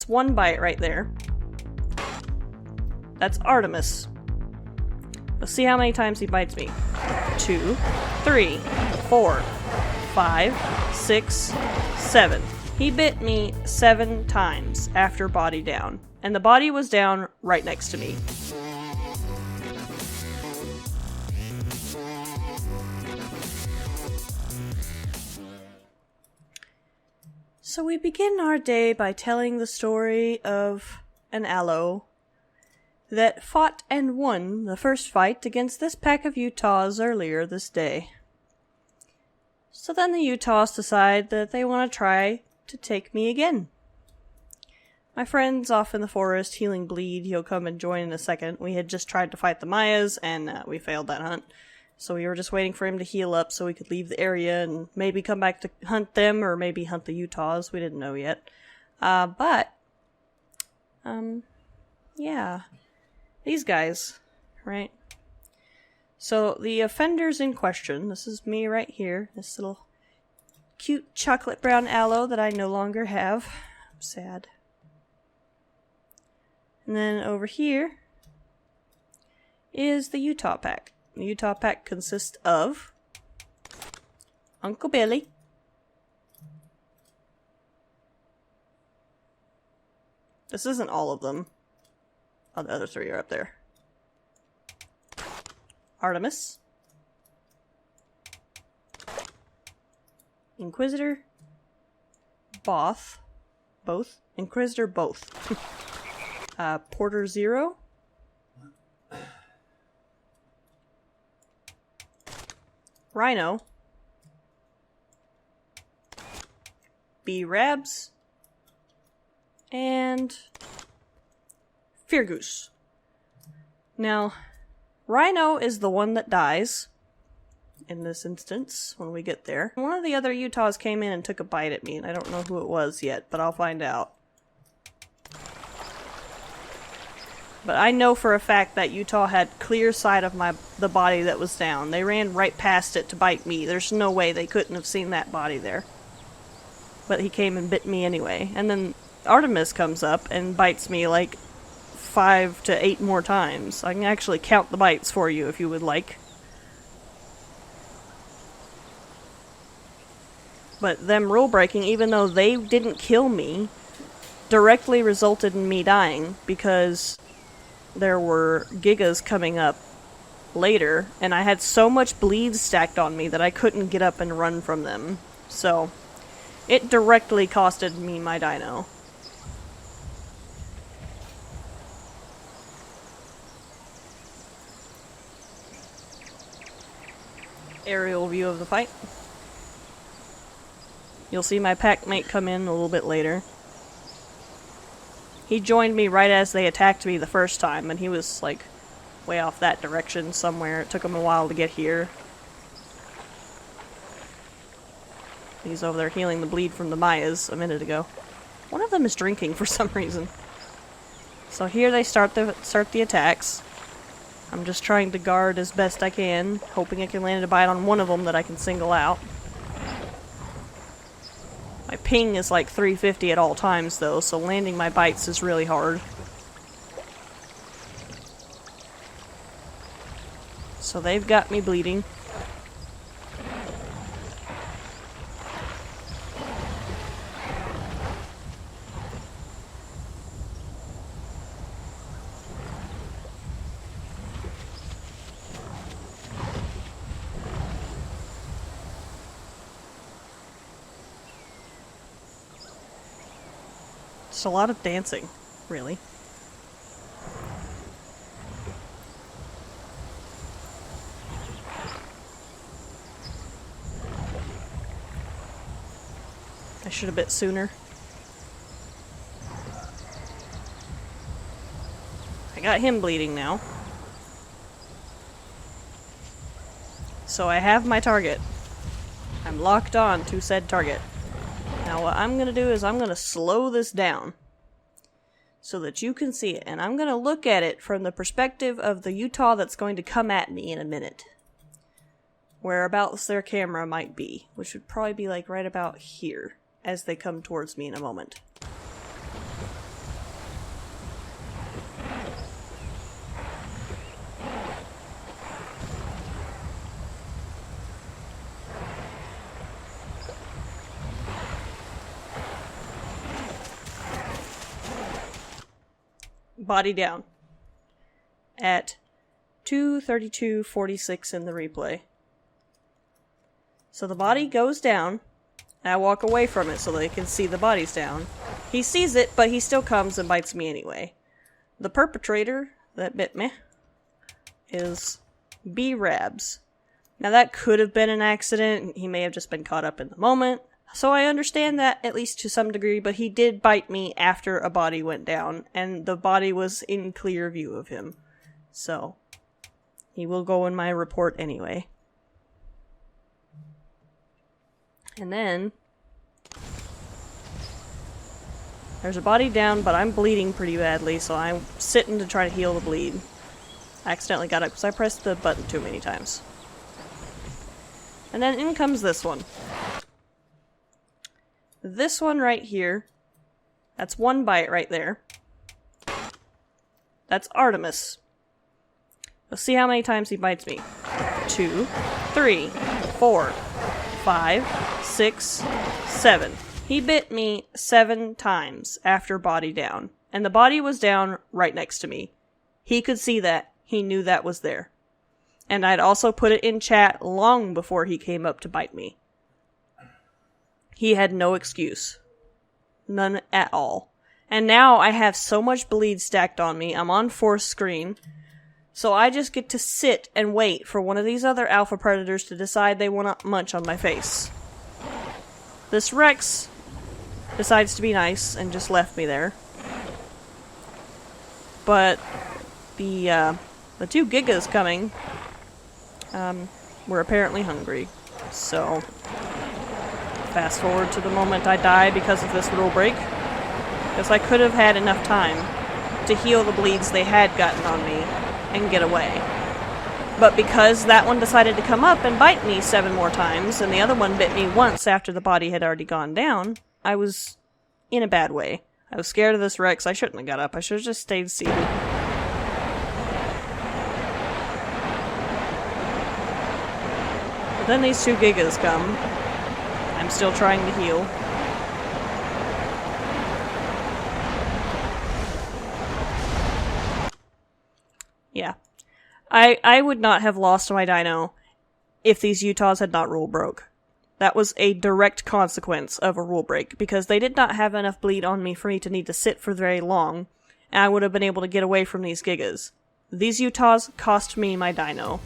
That's one bite right there. That's Artemis. Let's see how many times he bites me. 2, 3, 4, 5, 6, 7. He bit me 7 times after body down. And the body was down right next to me. So we begin our day by telling the story of an aloe that fought and won the first fight against this pack of Utahs earlier this day. So then the Utahs decide that they want to try to take me again. My friend's off in the forest healing bleed. He'll come and join in a second. We had just tried to fight the Mayas, and we failed that hunt. So we were just waiting for him to heal up so we could leave the area and maybe come back to hunt them, or maybe hunt the Utahs. We didn't know yet. Yeah. These guys, right? So the offenders in question, this is me right here, this little cute chocolate brown aloe that I no longer have. I'm sad. And then over here is the Utah pack. The Utah pack consists of Uncle Billy, this isn't all of them. Oh, the other 3 are up there. Artemis, Inquisitor, both, Inquisitor both, Porter 0, Rhino, B.rabs, and Fear Goose. Now, Rhino is the one that dies in this instance when we get there. One of the other Utahs came in and took a bite at me, and I don't know who it was yet, but I'll find out. But I know for a fact that Utah had clear sight of the body that was down. They ran right past it to bite me. There's no way they couldn't have seen that body there. But he came and bit me anyway. And then Artemis comes up and bites me like 5 to 8 more times. I can actually count the bites for you if you would like. But them rule breaking, even though they didn't kill me, directly resulted in me dying because there were gigas coming up later, and I had so much bleed stacked on me that I couldn't get up and run from them. So, it directly costed me my dino. Aerial view of the fight. You'll see my pack mate come in a little bit later. He joined me right as they attacked me the first time, and he was, like, way off that direction somewhere. It took him a while to get here. He's over there healing the bleed from the Mayas a minute ago. One of them is drinking for some reason. So here they start the attacks. I'm just trying to guard as best I can, hoping I can land a bite on one of them that I can single out. My ping is like 350 at all times though, so landing my bites is really hard. So they've got me bleeding. It's a lot of dancing, really. I should have bit sooner. I got him bleeding now. So I have my target. I'm locked on to said target. Now what I'm going to do is I'm going to slow this down so that you can see it. And I'm going to look at it from the perspective of the Utah that's going to come at me in a minute. Whereabouts their camera might be, which would probably be like right about here as they come towards me in a moment. body down. At 2:32:46 in the replay. So the body goes down, and I walk away from it so they can see the body's down. He sees it, but he still comes and bites me anyway. The perpetrator that bit me is B.rabs. Now that could have been an accident, he may have just been caught up in the moment, so I understand that at least to some degree, but he did bite me after a body went down, and the body was in clear view of him. So, he will go in my report anyway. And then, there's a body down, but I'm bleeding pretty badly, so I'm sitting to try to heal the bleed. I accidentally got up because I pressed the button too many times. And then in comes this one. This one right here, that's one bite right there. That's Artemis. Let's see how many times he bites me. 2, 3, 4, 5, 6, 7. He bit me 7 times after body down. And the body was down right next to me. He could see that. He knew that was there. And I'd also put it in chat long before he came up to bite me. He had no excuse. None at all. And now I have so much bleed stacked on me. I'm on force screen. So I just get to sit and wait for one of these other alpha predators to decide they want to munch on my face. This Rex decides to be nice and just left me there. But the 2 gigas coming were apparently hungry. So fast forward to the moment I die because of this rule break. Because I could have had enough time to heal the bleeds they had gotten on me and get away. But because that one decided to come up and bite me 7 more times, and the other one bit me once after the body had already gone down, I was in a bad way. I was scared of this Rex. I shouldn't have got up. I should have just stayed seated. Then these 2 gigas come. I'm still trying to heal. Yeah. I would not have lost my dino if these Utahs had not rule broke. That was a direct consequence of a rule break, because they did not have enough bleed on me for me to need to sit for very long, and I would have been able to get away from these gigas. These Utahs cost me my dino.